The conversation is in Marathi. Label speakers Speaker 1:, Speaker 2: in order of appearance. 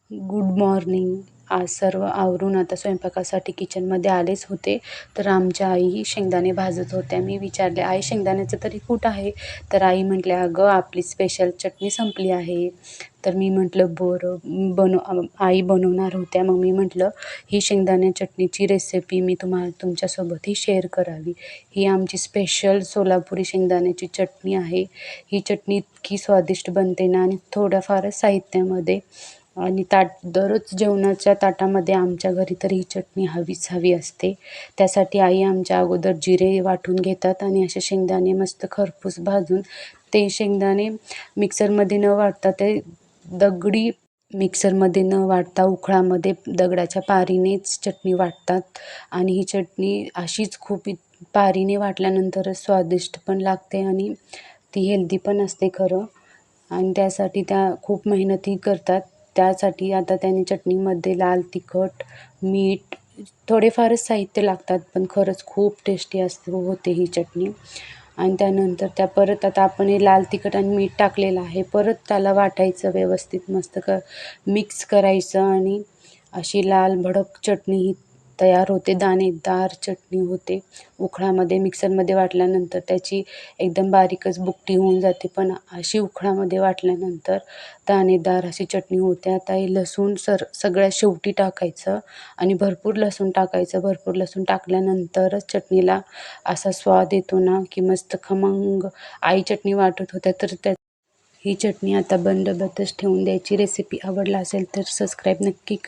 Speaker 1: Good morning. आज सर्व आवरून आता स्वयंपाकासाठी किचनमध्ये आलेच होते, तर आमच्या आई शेंगदाणे भाजत होत्या. मी विचारले, आई शेंगदाण्याचं तरी कूट आहे? तर आई म्हटल्या, अगं आपली स्पेशल चटणी संपली आहे. तर मी म्हटलं बरं, आई बनवणार होत्या. मग मी म्हटलं ही शेंगदाणे चटणीची रेसिपी मी तुमच्यासोबतही शेअर करावी. ही आमची स्पेशल सोलापुरी शेंगदाण्याची चटणी आहे. ही चटणी इतकी स्वादिष्ट बनते ना, आणि थोड्याफारच साहित्यामध्ये आणि दररोज जेवणाच्या ताटामध्ये आमच्या घरी तर ही चटणी हवी असते. त्यासाठी आई आमच्या अगोदर जिरे वाटून घेतात आणि असे शेंगदाणे मस्त खरपूस भाजून ते शेंगदाणे मिक्सरमध्ये न वाटता ते दगडी मिक्सरमध्ये न वाटता उखळामध्ये दगडाच्या पारीनेच चटणी वाटतात. आणि ही चटणी अशीच खूप पारीने वाटल्यानंतरच स्वादिष्ट पण लागते आणि ती हेल्दी पण असते खरं. आणि त्यासाठी त्या खूप मेहनतही करतात. त्यासाठी आता त्याने चटणीमध्ये लाल तिखट, मीठ, थोडेफारच साहित्य लागतात, पण खरंच खूप टेस्टी होते ही चटणी. आणि त्यानंतर परत आता आपण हे लाल तिखट आणि मीठ टाकलेलं आहे, परत त्याला वाटायचं व्यवस्थित मस्त मिक्स करायचं आणि अशी लाल भडक चटणी ही तयार होते. दाणेदार चटणी होते. उखळामध्ये मिक्सरमध्ये वाटल्यानंतर त्याची एकदम बारीकच बुकटी होऊन जाते, पण अशी उखळामध्ये वाटल्यानंतर दाणेदार अशी चटणी होते. आता हे लसूण सगळ्यात शेवटी टाकायचं आणि भरपूर लसूण टाकायचं. भरपूर लसूण टाकल्यानंतरच चटणीला असा स्वाद येतो ना, की मस्त खमंग. आई चटणी वाटत होत्या, तर ही चटणी आता बंद ठेवून द्यायची. रेसिपी आवडला असेल तर सबस्क्राईब नक्की करा.